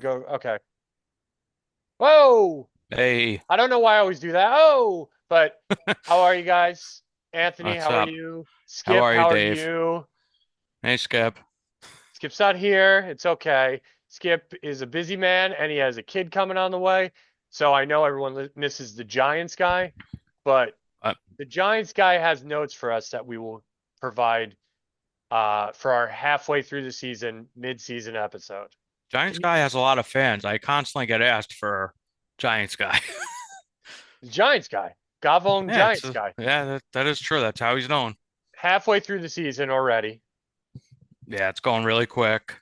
go. Okay. Whoa. Hey, I don't know why I always do that. Oh, but how are you guys? Anthony, what's how are up? you? How Skip, are you, how are Dave? you? Hey, Skip. Skip's not here. It's okay. Skip is a busy man and he has a kid coming on the way. So I know everyone misses the Giants guy, but Uh, the Giants guy has notes for us that we will provide for our halfway through the season, mid-season episode. Giants Can you, guy has a lot of fans. I constantly get asked for Giants guy. the Giants guy, Gavone Yeah, Giants guy, that is true. That's how he's known. halfway through the season already. Yeah, it's going really quick.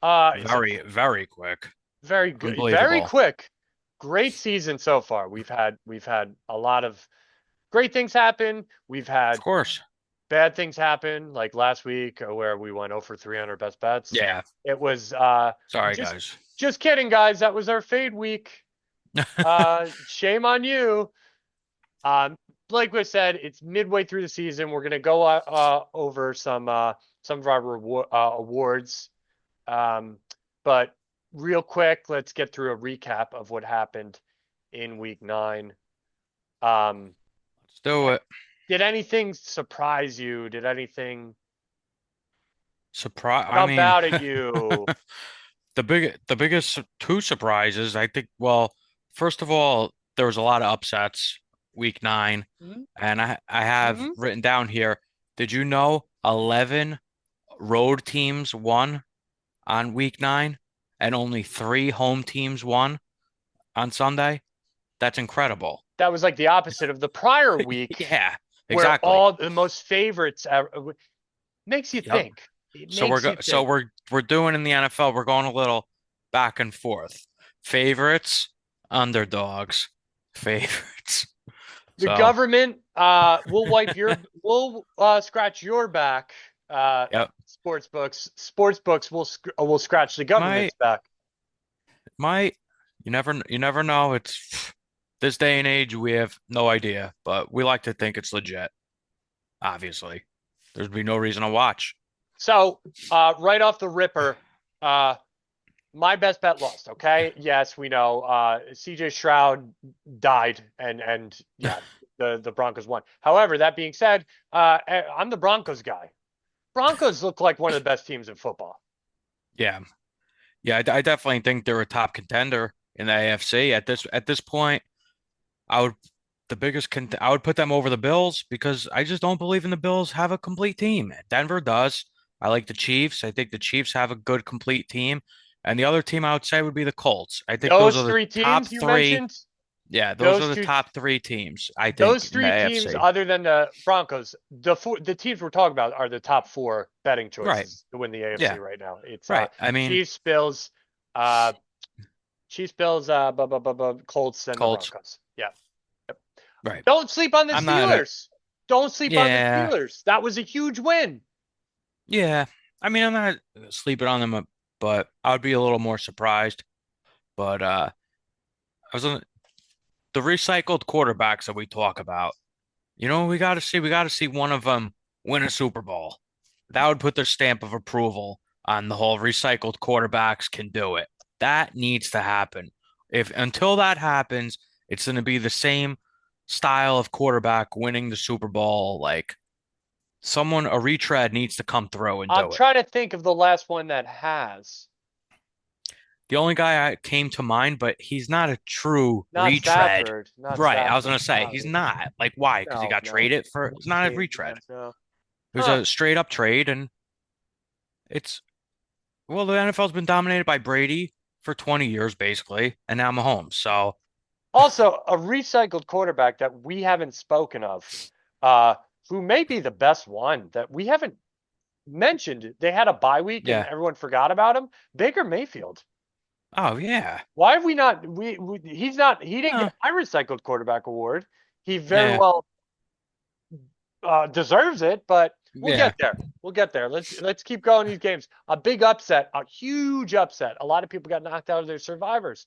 It's a Very, very quick. very good, very Unbelievable. quick, great season so far. We've had a lot of great things happen. We've Of had course. bad things happen, like last week where we went 0 for 300 best bets. Yeah. It was Sorry, just guys. just kidding, guys. That was our fade week. Shame on you. Like we said, it's midway through the season. We're gonna go over some of our awards. Um, but real quick, let's get through a recap of what happened in week 9. Um, Let's do it. did anything surprise you? Did anything Surprise. I jump mean, out at you? the biggest two surprises, I think, well, first of all, there was a lot of upsets week 9, Hmm. and I have Hmm. written down here, did you know 11 road teams won on week 9 and only 3 home teams won on Sunday? That's incredible. That was like the opposite of the prior week, Yeah, where exactly. all the most favorites makes you Yep. think. It makes you So think. we're doing in the NFL, we're going a little back and forth. Favorites, underdogs, favorites. The So, government will scratch your back. yep. Sports books will scratch the My government's back. my you never know. It's this day and age we have no idea, but we like to think it's legit, obviously. There'd be no reason to watch. So, right off the ripper, uh, my best bet lost. Okay, yes, we know. CJ Stroud died, and yeah, the Broncos won. However, that being said, I'm the Broncos guy. Broncos look like one of the best teams in football. Yeah. Yeah, I definitely think they're a top contender in the AFC at this point. I would I would put them over the Bills because I just don't believe in the Bills have a complete team. Denver does. I like the Chiefs. I think the Chiefs have a good complete team. And the other team I would say would be the Colts. I think those Those are the three top teams you three. mentioned, Yeah, those are those the two top 3 teams, I think, Those in the three teams, AFC. other than the Broncos, the teams we're talking about are the top four betting Right. choices to win the AFC Yeah. right now. It's Right. I mean, Chiefs, Bills, uh, Chiefs, Bills, Colts, and the Colts. Broncos. Yeah. Yep. Right. Don't sleep on the I'm not a Steelers. Don't sleep on the Yeah. Steelers. That was a huge win. Yeah. I mean, I'm not sleeping on them, but I would be a little more surprised. But I was on the recycled quarterbacks that we talk about. You know, we got to see one of them win a Super Bowl. That would put their stamp of approval on the whole recycled quarterbacks can do it. That needs to happen. If until that happens, it's going to be the same style of quarterback winning the Super Bowl. Like a retread needs to come through and I'm do it. trying to think of the last one that has. The only guy I came to mind, but he's not a true Not retread. Stafford. Not Right. I was Stafford. gonna say he's No, not. Like, why? Because he no, got no. traded for it's not a retread. No. It was Huh. a straight up trade, and it's well, the NFL's been dominated by Brady for 20 years, basically, and now Mahomes. So Also, a recycled quarterback that we haven't spoken of, uh, who may be the best one that we haven't mentioned. They had a bye week and yeah. everyone forgot about him. Baker Mayfield. Oh yeah. Why have we not? He's not. He didn't No. get my recycled quarterback award. He very Yeah. well deserves it, but we'll Yeah. get there. We'll get there. Let's keep going these games. A big upset, a huge upset. A lot of people got knocked out of their survivors.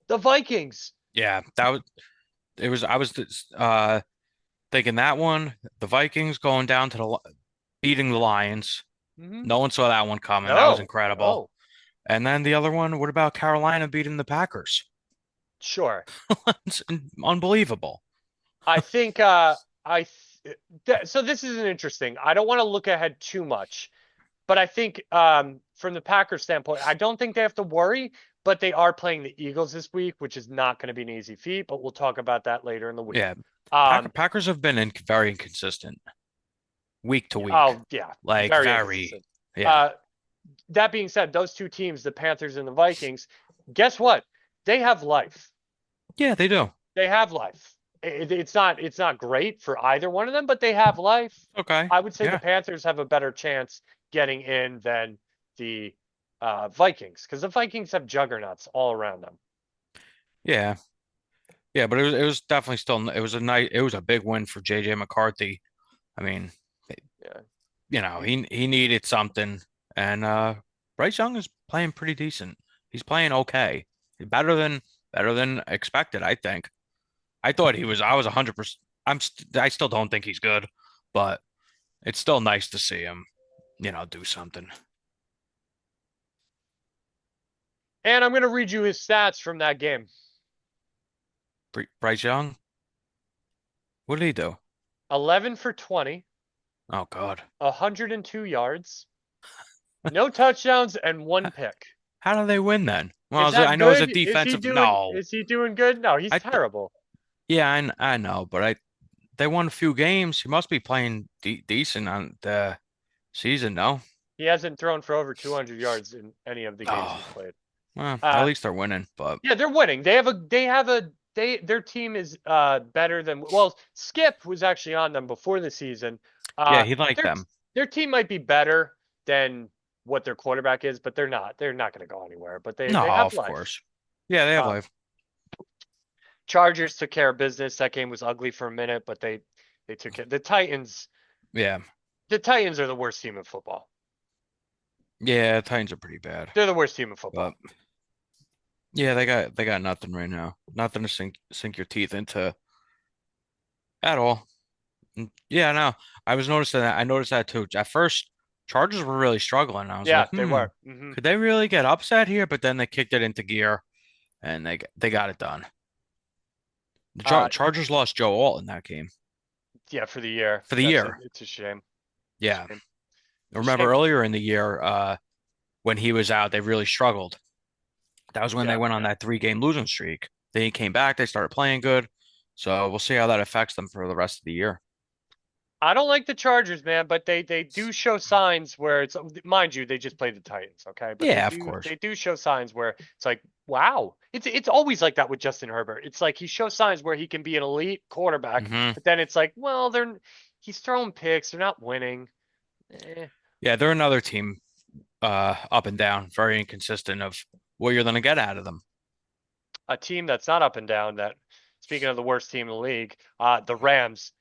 The Vikings. Yeah. That was it was I was thinking that one, the Vikings going down to beating the Lions. Hmm. No one saw that one coming. That was No, incredible. no. And then the other one, what about Carolina beating the Packers? Sure. It's unbelievable. I think so this is an interesting. I don't want to look ahead too much, but I think from the Packers standpoint, I don't think they have to worry, but they are playing the Eagles this week, which is not going to be an easy feat, but we'll talk about that later in the week. Yeah, Um Packers have been very inconsistent week to week. oh yeah, Like very very, inconsistent. yeah. Uh that being said, those two teams, the Panthers and the Vikings, guess what? They have life. Yeah, they do. They have life. It's not great for either one of them, but they have life. Okay. I would say the Yeah. Panthers have a better chance getting in than the Vikings because the Vikings have juggernauts all around them. Yeah. Yeah, but it was definitely still it was a big win for JJ McCarthy. I mean, Yeah. he needed something, and Bryce Young is playing pretty decent. He's playing okay. Better than expected, I think. I was 100%. I still don't think he's good, but it's still nice to see him, do something. And I'm going to read you his stats from that game. Bryce Young, what did he do? 11 for 20, Oh God. 102 yards, no touchdowns, and one pick. How do they win then? Is Well, I that know it's a good? Is he defensive. doing No, is he doing good? No, he's I th terrible. yeah, I know, but they won a few games. He must be playing decent on the season, no? He hasn't thrown for over 200 yards in any of the games he's Oh, played. well, at Uh, least they're winning. But yeah, they're winning. Their team is better than well, Skip was actually on them before the season. yeah, Uh he liked their them. their team might be better than what their quarterback is, but they're not. They're not going to go anywhere, but No, they have of life. course. Yeah, they have Um life. Chargers took care of business. That game was ugly for a minute, but they took it. Yeah, The Titans are the worst team in football. yeah, Titans are pretty bad, They're the worst team in but football. yeah, they got nothing right now. Nothing to sink your teeth into at all. Yeah, no, I was noticing that. I noticed that too. At first, Chargers were really struggling. I was Yeah, like, they were. Hmm. could they really get upset here? But then they kicked it into gear and they got it done. The Uh Chargers lost Joe Alt in that game yeah, for the year. for the year. It's a shame. Yeah. Shame. I It's a remember shame. earlier in the year, when he was out, they really struggled. That was when they Yeah. went on that 3-game losing streak. Then he came back, they started playing good. So we'll see how that affects them for the rest of the year. I don't like the Chargers, man, but they do show signs where it's mind you, they just played the Titans, okay? But Yeah, of course. they do show signs where it's like, wow. It's always like that with Justin Herbert. It's like he shows signs where he can be an elite quarterback, hmm but then it's like, well, he's throwing picks, they're not winning. Eh. Yeah, they're another team, up and down, very inconsistent of what you're going to get out of them. A team that's not up and down, that speaking of the worst team in the league, the Rams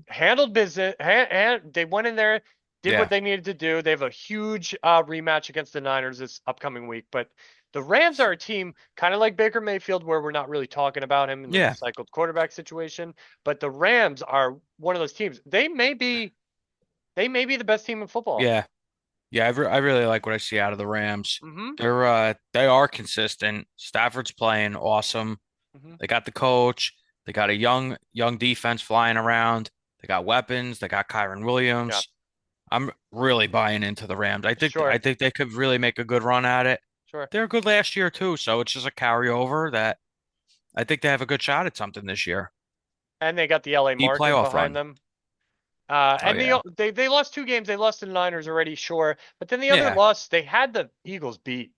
handled business. They went in there, did what Yeah. they needed to do. They have a huge rematch against the Niners this upcoming week. But the Rams are a team kind of like Baker Mayfield, where we're not really talking about him in the Yeah. recycled quarterback situation. But the Rams are one of those teams. They may be the best team in football. Yeah. Yeah, I really like what I see out of the Rams. Hmm. They are consistent. Stafford's playing awesome. Hmm. They got the coach. They got a young defense flying around. They got weapons. They got Kyron Yeah, Williams. I'm really buying into the Rams. I sure, think they could really make a good run at it. sure. They were good last year too, so it's just a carryover that I think they have a good shot at something this year. And they got the LA Deep market playoff behind run. them. Oh And yeah. they lost two games. They lost to the Niners already, sure. But then the other Yeah. loss, they had the Eagles beat.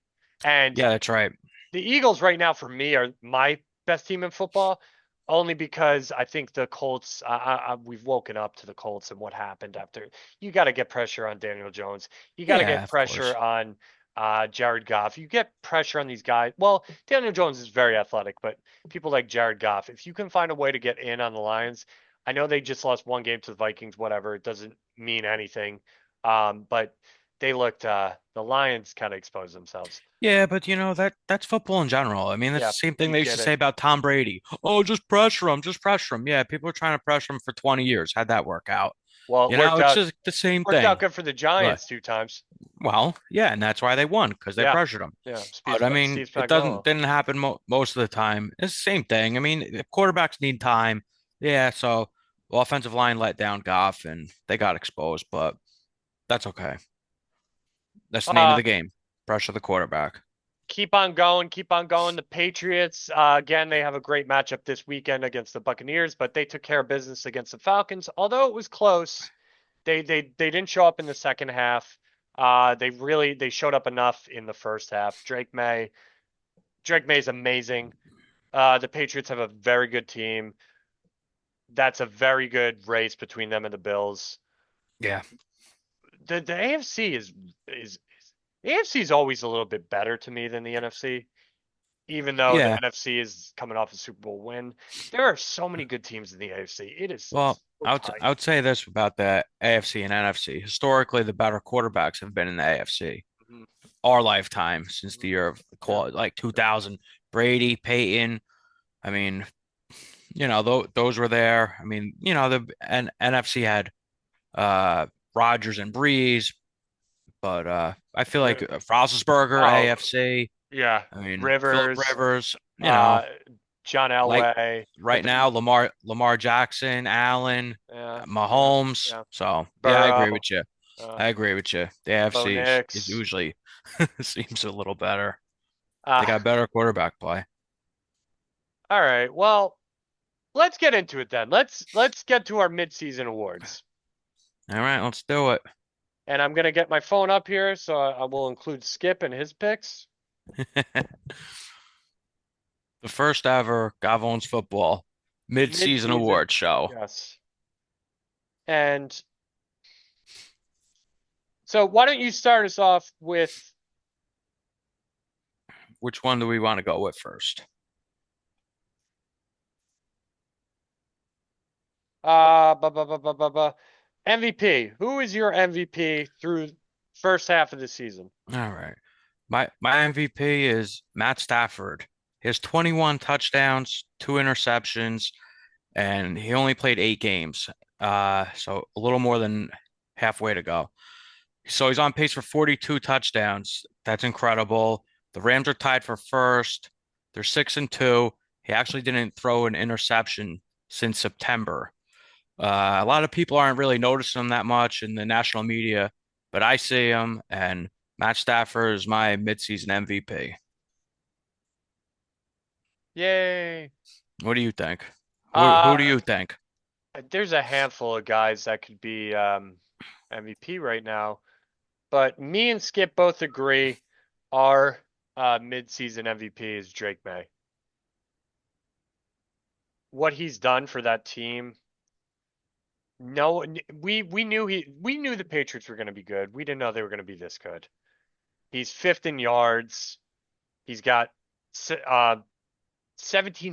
And Yeah, that's right. the Eagles right now for me are my best team in football, only because I think the Colts. We've woken up to the Colts and what happened after. You got to get pressure on Daniel Jones. You got to Yeah, get of course. pressure on Jared Goff. You get pressure on these guys. Well, Daniel Jones is very athletic, but people like Jared Goff, if you can find a way to get in on the Lions, I know they just lost one game to the Vikings. Whatever, it doesn't mean anything. But they looked. The Lions kind of exposed themselves. Yeah, but that's football in general. I mean, that's Yeah, the same thing you they used get to it. say about Tom Brady. Oh, just pressure him, just pressure him. Yeah, people are trying to pressure him for 20 years. How'd that work out? Well, it It's just the same worked out thing. good for the But Giants 2 times. well, yeah, and that's why they won because they Yeah, pressured them. yeah. But I mean, Steve it Spagnuolo. didn't happen most of the time. It's the same thing. I mean, if quarterbacks need time. Yeah, so the offensive line let down Goff and they got exposed, but that's okay. That's the name of Uh, the game. Pressure the quarterback. keep on going, keep on going. The Patriots, again, they have a great matchup this weekend against the Buccaneers, but they took care of business against the Falcons. Although it was close, they didn't show up in the second half. They showed up enough in the first half. Drake May is amazing. The Patriots have a very good team. That's a very good race between them and the Bills. Yeah. The AFC is the AFC is always a little bit better to me than the NFC, even though the Yeah. NFC is coming off a Super Bowl win. There are so many good teams in the AFC. Well, It's so I tight. would say this about the AFC and NFC. Historically, the better quarterbacks have been in the AFC. Mhm. Our lifetime since the year of Yeah. like 2000. Brady, Peyton. I mean, those were there. I mean, the NFC had Rodgers and Breeze, but I feel like Ri- Roethlisberger, Oh, AFC. yeah. I mean, Philip Rivers, Rivers, uh, John like Elway, right now, Lamar Jackson, Allen, yeah, yeah, Mahomes. yeah. So yeah, I agree Burrow, with you. uh, I agree with you. The Bo AFC is Nix. usually seems a little better. They Uh, got better quarterback play. all right. Well, let's get into it then. Let's get to our midseason awards. All right, let's do it. And I'm gonna get my phone up here, so I will include Skip and his picks. The first ever Gavon's football mid-season Midseason, award show. yes. And so why don't you start us off with Which one do we want to go with first? bu- bu- bu- bu- bu- bu- MVP. Who is your MVP through first half of the season? All right. My MVP is Matt Stafford. He has 21 touchdowns, two interceptions, and he only played 8 games. So a little more than halfway to go. So he's on pace for 42 touchdowns. That's incredible. The Rams are tied for first. They're 6-2. He actually didn't throw an interception since September. A lot of people aren't really noticing him that much in the national media, but I see him, and Matt Stafford is my midseason MVP. Yay. What do you think? Who Uh, do you think? there's a handful of guys that could be MVP right now, but me and Skip both agree our midseason MVP is Drake May. What he's done for that team. No, we knew the Patriots were going to be good. We didn't know they were going to be this good. He's fifth in yards. He's got 17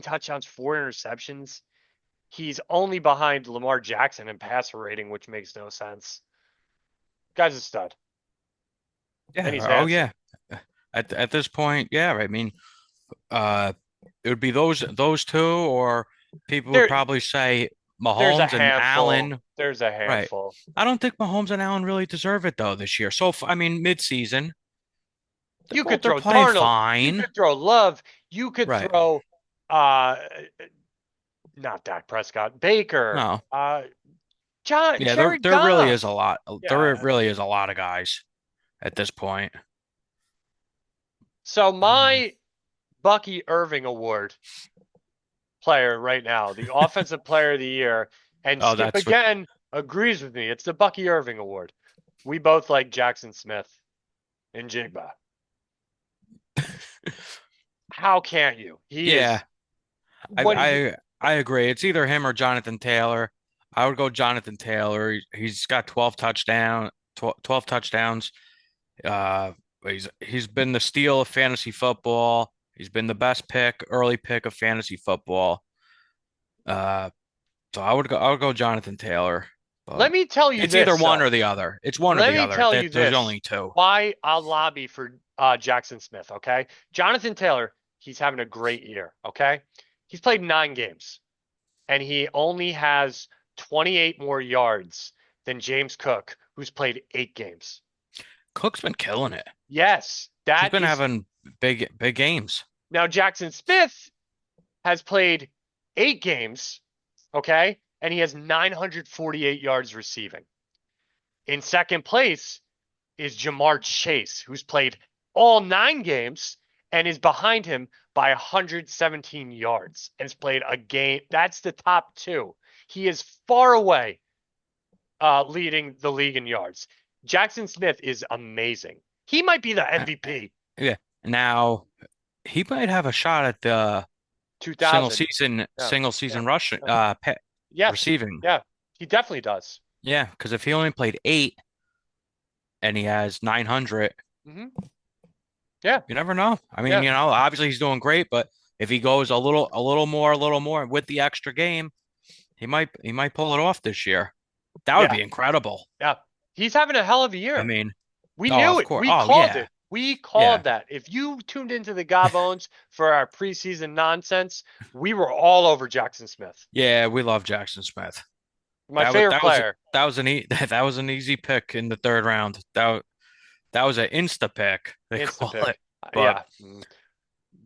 touchdowns, 4 interceptions. He's only behind Lamar Jackson in passer rating, which makes no sense. Guy's a stud, and he's Yeah. Oh handsome. yeah. At this point, yeah. I mean, uh, it would be those two, or people would There, probably say there's a Mahomes and handful. Allen. There's a Right. handful. I don't think Mahomes and Allen really deserve it though this year. I mean, mid-season, You could they're throw playing Darnold. You fine. could throw Love. You could Right. throw uh not Dak Prescott, Baker, No. Yeah, Jared there really is Goff. a lot. There Yeah. really is a lot of guys at this point. So Um, my Bucky Irving Award player right now, the Offensive Player of the Year, and oh, Skip that's what. again agrees with me. It's the Bucky Irving Award. We both like Jackson Smith and Jigba. How can't you? He Yeah, is what he I agree. It's either him or Jonathan Taylor. I would go Jonathan Taylor. He's got 12 touchdowns. Uh, he's been the steal of fantasy football. He's been the best early pick of fantasy football. Uh, so I would go Jonathan Taylor, but let me tell you it's either this one though. or the other. It's one or Let the me other. tell you There's this. only two. Why I'll lobby for Jackson Smith, okay? Jonathan Taylor, he's having a great year, okay? He's played 9 games and he only has 28 more yards than James Cook, who's played 8 games. Cook's been killing it. Yes, He's that been is having big games. now Jackson Smith has played 8 games, okay, and he has 948 yards receiving. In second place is Jamar Chase, who's played all 9 games and is behind him by 117 yards and has played a game. That's the top two. He is far away leading the league in yards. Jackson Smith is amazing. He might be the Uh, MVP. Yeah. Now he might have a shot at the 2000. Yeah, single yeah, season rushing yeah. Yes, receiving. yeah, he definitely does. Yeah, because if he only played 8 and he has 900, Hmm. Yeah, you never know. I mean, yeah, obviously he's doing great, but if he goes a little more with the extra game, he might pull it off this year. That would yeah, be incredible. yeah. He's having a hell of a I year. mean, We oh, knew of it. course. We Oh, called yeah. it. We Yeah. called that. If you tuned into the Gabons for our preseason nonsense, we were all over Jackson Smith. Yeah, we love Jackson Smith. My favorite That was player. that was an that was an easy pick in the third round. That was an insta pick, they Insta call it. pick. But Yeah.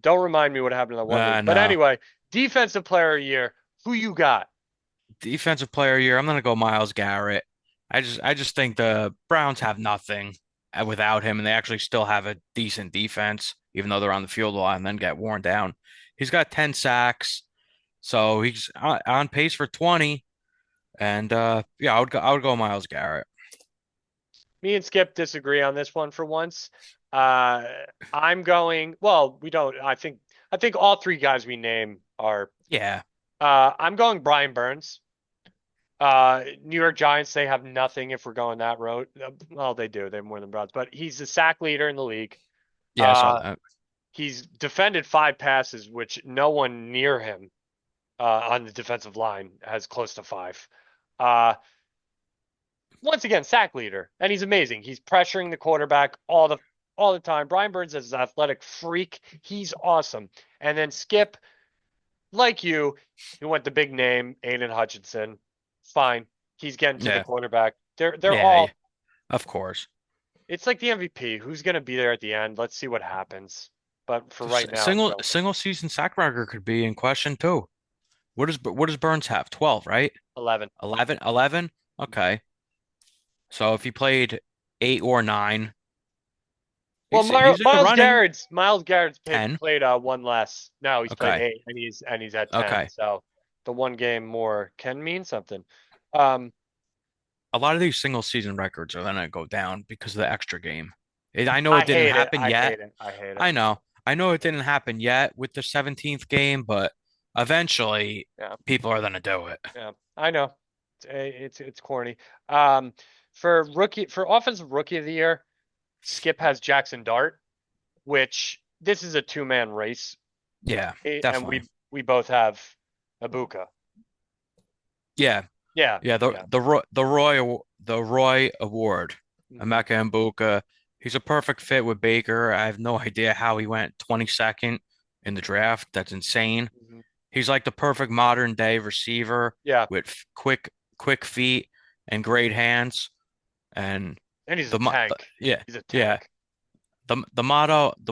Don't remind me what happened in that one league. But no. anyway, defensive player of the year. Who you got? Defensive player of the year, I'm gonna go Myles Garrett. I just think the Browns have nothing without him, and they actually still have a decent defense, even though they're on the field a lot and then get worn down. He's got 10 sacks, so he's on pace for 20. And yeah, I would go Myles Garrett. Me and Skip disagree on this one for once. Uh, I'm going. Well, we don't. I think all three guys we name are. Yeah, I'm going Brian Burns. New York Giants, they have nothing if we're going that road. Well, they do. They have more than Browns, but he's the sack leader in the league. yeah, I saw Uh, that. he's defended 5 passes, which no one near him on the defensive line has close to 5. Uh, once again, sack leader, and he's amazing. He's pressuring the quarterback all the time. Brian Burns is an athletic freak. He's awesome. And then Skip, like you, he went the big name, Aiden Hutchinson. Fine. He's getting to the Yeah, quarterback. They're yeah, all of course. it's like the MVP. Who's gonna be there at the end? Let's see what happens. But for right now, I'm going Single season sack record could be in question too. What does Burns have? 12, right? 11. 11, 11? Okay. So if he played 8 or 9, Well, he's in the running. Miles Garrett's 10. played one less. No, he's played Okay. 8 and he's at 10. Okay. So the one game more can mean something. Um, A lot of these single season records are gonna go down because of the extra game. I know I it didn't hate it. happen I yet. hate it. I hate it. I know. I know it didn't happen yet with the 17th game, but eventually Yeah, people are gonna do it. yeah. I know. It's corny. Um, for offensive rookie of the year, Skip has Jackson Dart, which this is a 2-man race, Yeah, and definitely. we both have Ibuka. Yeah. Yeah, Yeah, yeah. the Roy Award. Mhm, Emeka Mbuka. He's a perfect fit with Baker. I have no idea how he went 22nd in the draft. That's insane. mhm. He's like the perfect modern day receiver Yeah, with quick feet and great hands. And and he's a tank. yeah, He's a yeah. tank. The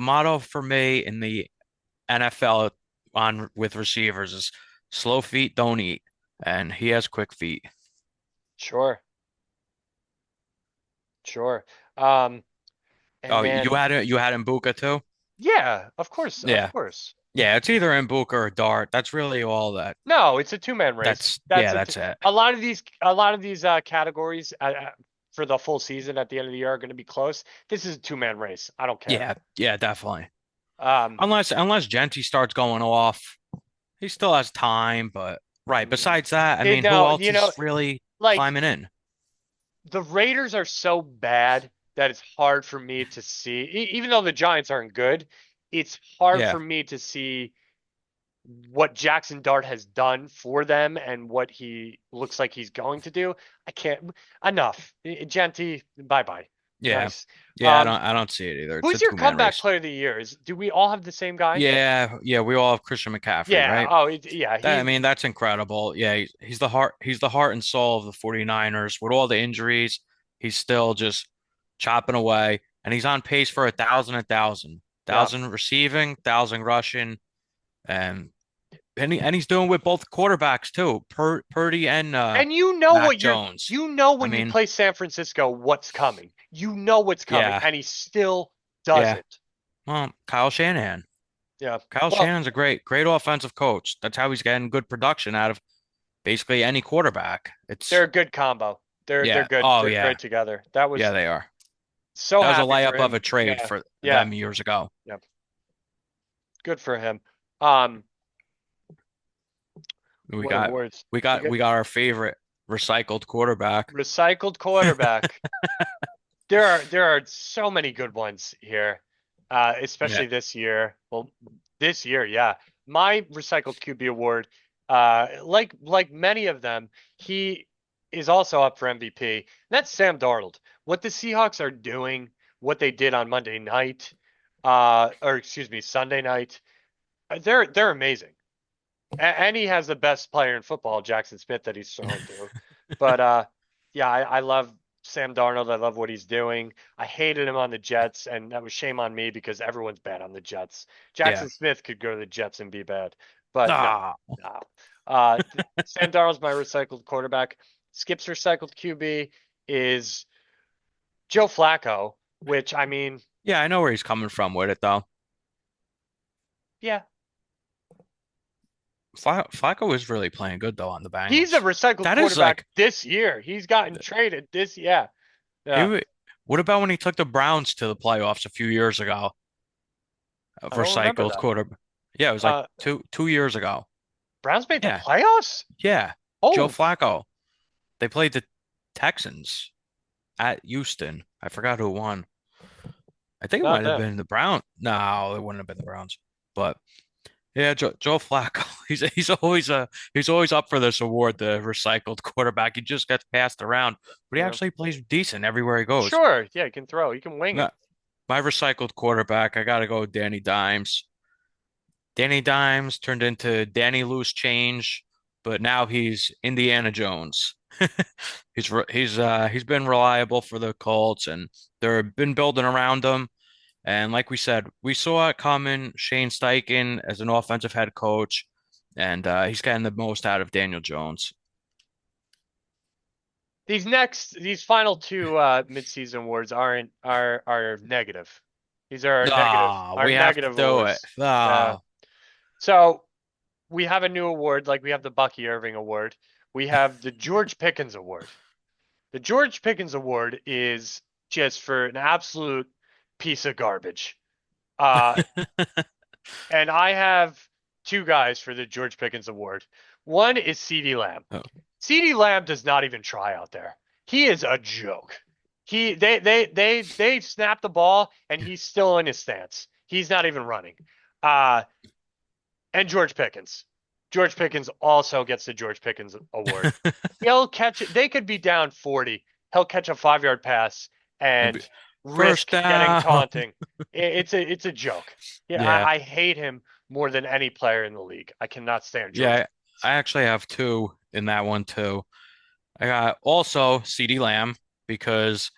motto for me in the NFL on with receivers is slow feet don't eat, and he has quick feet. Sure, sure. Um, Oh, and then you had Mbuka too? yeah, of Yeah. course. Yeah, it's either Mbuka or Dart. That's really all that. No, it's a 2-man race. That's it. A lot of these categories for the full season at the end of the year are going to be close. This is a 2-man race. I don't care. Yeah, yeah, definitely. Um, Unless Genty starts going off, he still has time, but right. Besides that, I mean, who no, else is really like climbing in? the Raiders are so bad that it's hard for me to see, even though the Giants aren't good, it's hard Yeah. for me to see what Jackson Dart has done for them and what he looks like he's going to do. I can't enough. Genty, bye bye. Yeah. Nice. Yeah, Um, I don't see it either. It's a who's your two-man comeback race. player of the year? Do we all have the same guy? Yeah, we all have Christian McCaffrey, Yeah. right? Oh, yeah. I mean, that's incredible. Yeah, he's the heart and soul of the 49ers. With all the injuries, he's still just chopping away, and he's on pace for Yeah. thousand receiving, thousand rushing, and he's doing with both quarterbacks too, Purdy and And Mac Jones. I when you mean, play San Francisco, what's coming. You know what's coming, yeah, and he still does yeah. it. Well, Kyle Shanahan. Yeah. Kyle Well, Shanahan's a great offensive coach. That's how he's getting good production out of basically any quarterback. they're It's a good combo. They're yeah. good. Oh They're yeah. great together. That Yeah, was they are. so That was a happy for layup of a him. trade Yeah. for Yeah. them years ago. Yeah. Good for him. Um, We what got awards? We got we got our favorite recycled quarterback. recycled quarterback. There are so many good ones here, Yeah. especially this year. Well, this year, yeah. My recycled QB award, like many of them, he is also up for MVP. That's Sam Darnold. What the Seahawks are doing, what they did on Monday night, or excuse me, Sunday night, they're amazing. And he has the best player in football, Jackson Smith, that he's thrown to. But yeah, I love Sam Darnold. I love what he's doing. I hated him on the Jets, and that was shame on me because everyone's bad on the Jets. Yeah. Jackson Smith could go to the Jets and be bad, but no, Ah, no. Sam Darnold's my recycled quarterback. Skip's recycled QB is Joe Flacco, which I mean, yeah, I know where he's coming from with it though. yeah, Flacco is really playing good though on the he's a Bengals. recycled That is quarterback like this year. He's gotten traded this, yeah, he. yeah. What about when he took the Browns to the playoffs a few years ago? A I don't remember recycled that. quarter. Yeah, it was like Uh, two years ago. Browns made the Yeah, playoffs? yeah. Joe Oh, Flacco. They played the Texans at Houston. I forgot who won. I think it not might have them. been the Browns. No, it wouldn't have been the Browns. But yeah, Joe Flacco. He's always up for this award, the recycled quarterback. He just gets passed around, but he Yeah. actually plays decent everywhere he goes. Sure. Yeah, he can throw. He can wing No, it. my recycled quarterback, I gotta go with Danny Dimes. Danny Dimes turned into Danny Loose Change, but now he's Indiana Jones. He's been reliable for the Colts, and they've been building around him. And like we said, we saw it coming. Shane Steichen as an offensive head coach, and he's getting the most out of Daniel Jones. These final two midseason awards are negative. These are Ah, our we have to negative do it. awards. Ah, So we have a new award, like we have the Bucky Irving Award. We have the George Pickens Award. The George Pickens Award is just for an absolute piece of garbage. Uh, and I have two guys for the George Pickens Award. One is CeeDee Lamb. oh, CeeDee Lamb does not even try out there. He is a joke. They snap the ball and he's still in his stance. He's not even running. Uh, and George Pickens. George Pickens also gets the George Pickens Award. He'll catch it. They could be down 40. He'll catch a 5-yard pass maybe and first risk getting down. taunting. It's a joke. Yeah, Yeah, I hate him more than any player in the league. I cannot stand George. yeah. I actually have two in that one too. I got also CeeDee Lamb because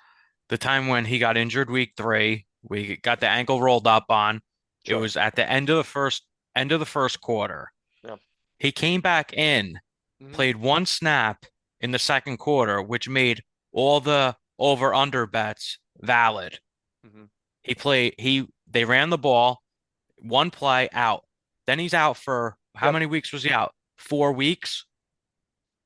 the time when he got injured week three, we got the ankle rolled up on. It Sure. was at the end of the first quarter. Yeah. He came back in, Hmm. played one snap in the second quarter, which made all the over under bets valid. Hmm. They ran the ball, one play out. Then he's out for how Yep. many weeks was he out? 4 weeks?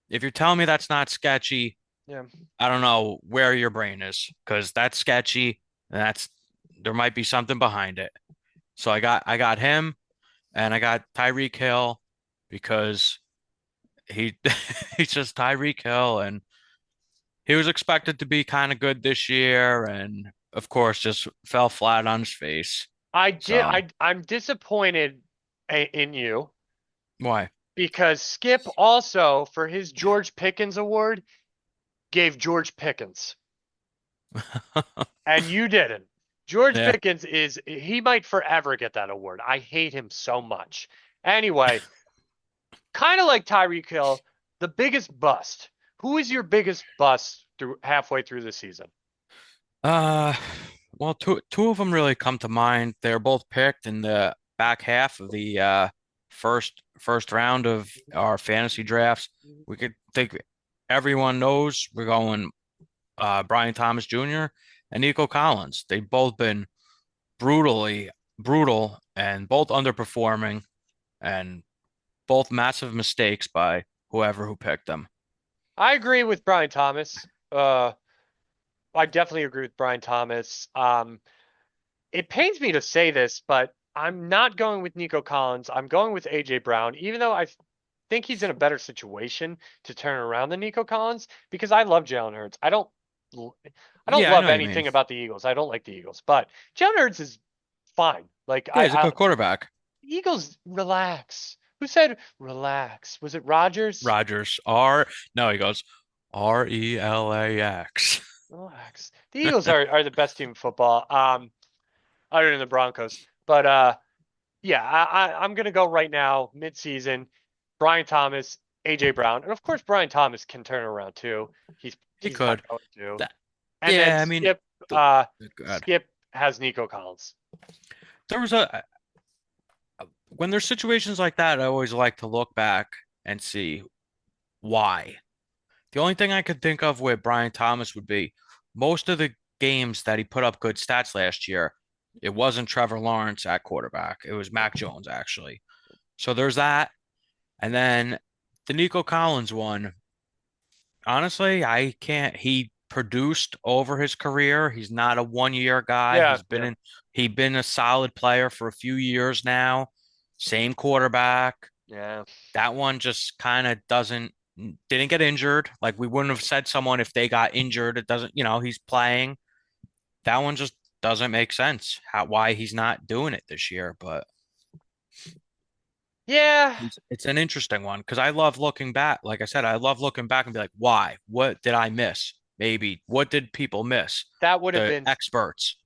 If you're telling me that's not sketchy, Yeah. I don't know where your brain is because that's sketchy. And there might be something behind it. So I got him and I got Tyreek Hill because he he's just Tyreek Hill and he was expected to be kind of good this year and of course just fell flat on his face. So I'm disappointed in you why? because Skip also for his George Pickens Award gave George Pickens. and you didn't. George Yeah. Pickens he might forever get that award. I hate him so much. Anyway, kind of like Tyreek Hill, the biggest bust. Who is your biggest bust through halfway through the season? Uh, well, two of them really come to mind. They're both picked in the back half of the first round of our fantasy drafts. We could think everyone knows we're going Brian Thomas Jr. and Nico Collins. They've both been brutally brutal and both underperforming and both massive mistakes by whoever who picked them. I agree with Brian Thomas. I definitely agree with Brian Thomas. It pains me to say this, but I'm not going with Nico Collins. I'm going with AJ Brown, even though I think he's in a better situation to turn around than Nico Collins because I love Jalen Hurts. I don't Yeah, I love know what you mean. anything about the Eagles. I don't like the Eagles, but Jalen Hurts is fine. Like Yeah, he's a good quarterback. Eagles relax. Who said relax? Was it Rodgers? Rogers, no, he goes RELAX. Relax. The Eagles are the best team in football. Other than the Broncos. But yeah, I'm gonna go right now, mid-season. Brian Thomas, AJ Brown, and of course Brian Thomas can turn it around too. He He's not could. going to. That, And then yeah, I mean, God. Skip has Nico Collins. There was a when there's situations like that, I always like to look back and see why. The only thing I could think of with Brian Thomas would be most of the games that he put up good stats last year, it wasn't Trevor Lawrence at quarterback. It was Mac Jones, actually. So there's that. And then the Nico Collins one, honestly, I can't. He produced over his career. He's not a 1 year guy. Yeah, yeah. He's been a solid player for a few years now. Same quarterback. Yeah. That one just kind of didn't get injured. Like we wouldn't have said someone if they got injured. It doesn't, he's playing. That one just doesn't make sense. Why he's not doing it this year, but Yeah, it's an interesting one because I love looking back. Like I said, I love looking back and be like, why? What did I miss? Maybe what did people miss? that would have The been experts.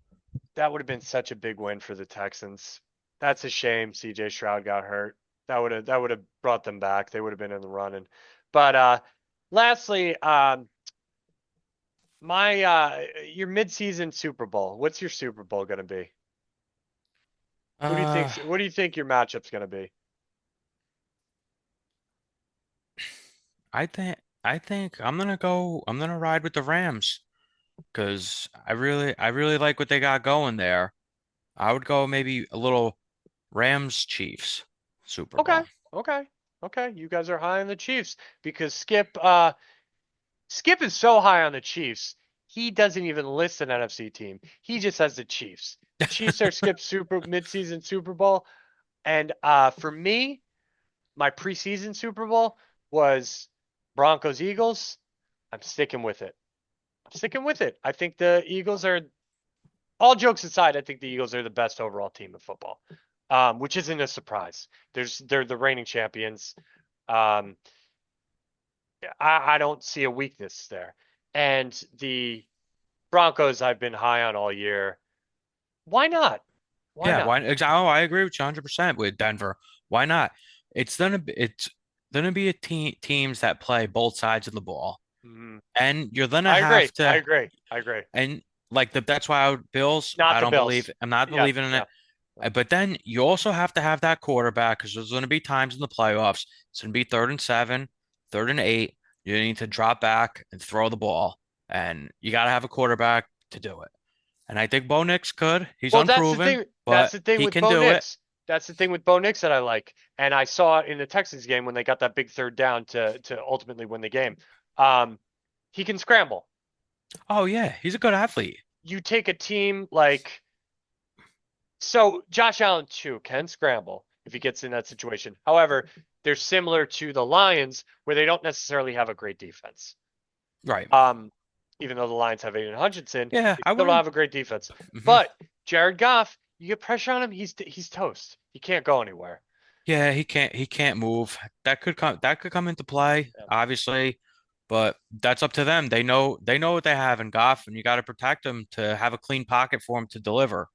such a big win for the Texans. That's a shame CJ Stroud got hurt. That would have brought them back. They would have been in the running. But lastly, my your midseason Super Bowl. What's your Super Bowl gonna be? Uh, What do you think your matchup's gonna be? I think I'm gonna ride with the Rams because I really like what they got going there. I would go maybe a little Rams Chiefs Super Okay, Bowl. okay, okay. You guys are high on the Chiefs because Skip is so high on the Chiefs. He doesn't even list an NFC team. He just has the Chiefs. The Chiefs are Skip's super midseason Super Bowl. And for me, my preseason Super Bowl was Broncos Eagles. I'm sticking with it. I'm sticking with it. I think the Eagles are, all jokes aside, I think the Eagles are the best overall team in football, which isn't a surprise. They're the reigning champions. Um, I don't see a weakness there. And the Broncos I've been high on all year. Why not? Why Yeah, not? why? Oh, I agree with you 100% with Denver. Why not? It's gonna be a teams that play both sides of the ball, Mhm. and you're gonna I have agree. I to. agree. I agree. And like that's why Bills. Not I the don't believe. Bills. I'm not Yeah, believing in yeah. it. But then you also have to have that quarterback because there's going to be times in the playoffs. It's going to be 3rd and 7, 3rd and 8. You need to drop back and throw the ball, and you got to have a quarterback to do it. And I think Bo Nix could. He's Well, that's the unproven, thing. That's but the thing he with can Bo do it. Nix. That's the thing with Bo Nix that I like. And I saw in the Texans game when they got that big third down to ultimately win the game. Um, he can scramble. Oh yeah, he's a good athlete. You take a team like so Josh Allen too can scramble if he gets in that situation. However, they're similar to the Lions where they don't necessarily have a great defense. Right. Um, even though the Lions have Aiden Hutchinson, Yeah, they I still don't wouldn't. have a great defense. Mhm. But Jared Goff, you get pressure on him, he's toast. He can't go anywhere. Yeah, he can't move. That could come into play, Yeah. obviously. but that's up to them. They know what they have in Goff, and you got to protect them to have a clean pocket for him to deliver.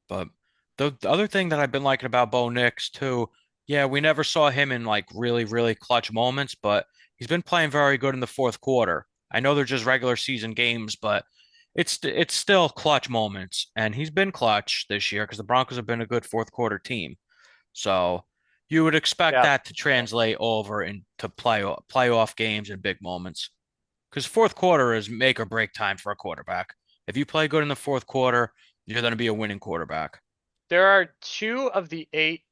But the other thing that I've been liking about Bo Nix too, yeah, we never saw him in like really, really clutch moments, but he's been playing very good in the fourth quarter. I know they're just regular season games, but it's still clutch moments, and he's been clutch this year because the Broncos have been a good fourth quarter team. So you would expect Yeah. that to translate over into playoff games and big moments. Because fourth quarter is make or break time for a quarterback. If you play good in the fourth quarter, you're going to be a winning quarterback. There are two of the 8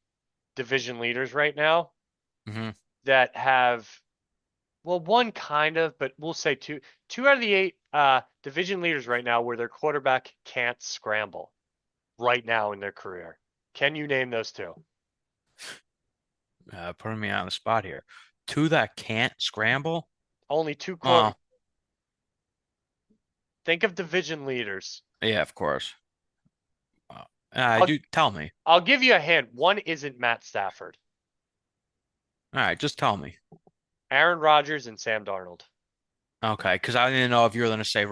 division leaders right now Hmm. that have, well, one kind of, but we'll say two. Two out of the 8 division leaders right now where their quarterback can't scramble right now in their career. Can you name those two? Putting me on the spot here. Two that can't scramble? Only two Oh, think of division leaders. yeah, of course. Uh, I'll do tell me. I'll give you a hint. One isn't Matt Stafford. All right, just tell me. Aaron Rodgers and Sam Darnold. Okay, because I didn't know if you were going to say,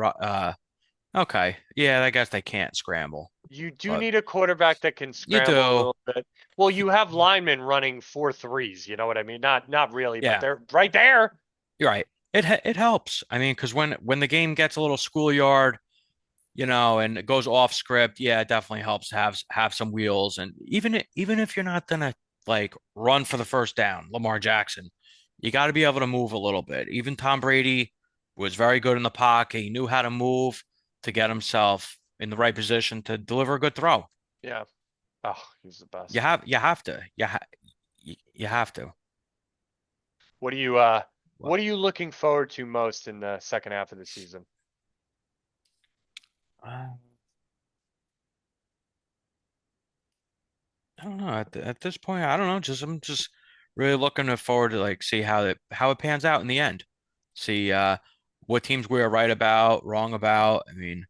okay, yeah, I guess they can't scramble, You do but need a quarterback that can you scramble a do. little bit. Well, you have linemen running 4.3s, you know what I mean? Not really, but Yeah, they're right there. you're right. It helps. I mean, because when the game gets a little schoolyard, and it goes off script, yeah, it definitely helps to have some wheels. And even if you're not gonna like run for the first down, Lamar Jackson, you got to be able to move a little bit. Even Tom Brady was very good in the pocket. He knew how to move to get himself in the right position to deliver a good throw. Yeah. Oh, he's the You best. have you have to. You have to. What are you What? what are you looking forward to most in the second half of the season? Uh, I don't know. At this point, I don't know. I'm just really looking forward to like see how it pans out in the end. See what teams we are right about, wrong about. I mean,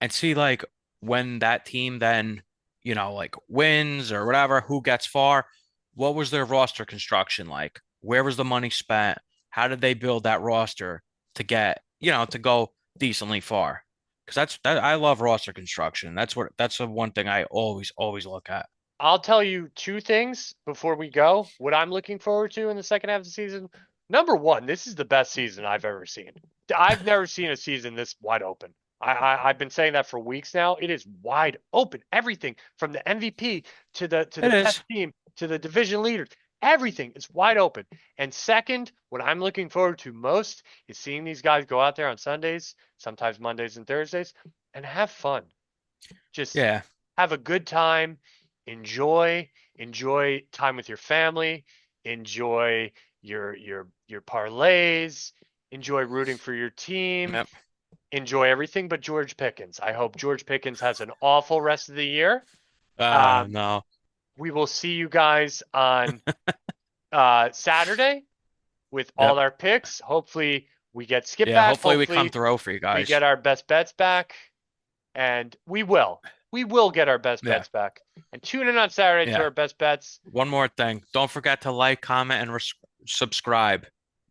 and see like when that team then, like wins or whatever, who gets far, what was their roster construction like? Where was the money spent? How did they build that roster to get, to go decently far? Because that I love roster construction. That's the one thing I always look at. I'll tell you two things before we go. What I'm looking forward to in the second half of the season. Number one, this is the best season I've ever seen. I've never seen a season this wide open. I've been saying that for weeks now. It is wide open. Everything from the MVP to the It best is. team to the division leaders. Everything is wide open. And second, what I'm looking forward to most is seeing these guys go out there on Sundays, sometimes Mondays and Thursdays, and have fun. Just Yeah. have a good time, enjoy time with your family, enjoy your parlays, enjoy rooting for your team, Yep. enjoy everything but George Pickens. I hope George Pickens has an awful rest of the year. Um, No. we will see you guys on Saturday with all Yep. our picks. Hopefully we get Skip Yeah. back. Hopefully we come Hopefully through for you we guys. get our best bets back. And we will. We will get our best Yeah. bets back. And tune in on Saturday to Yeah. our best bets. One more thing. Don't forget to like, comment, and subscribe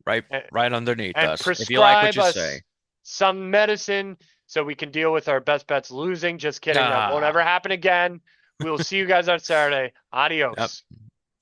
right and, right underneath and us if you like what prescribe you us say. some medicine so we can deal with our best bets losing. Just kidding. That won't ever Ah. happen again. We will see you guys on Saturday. Yep. Adios.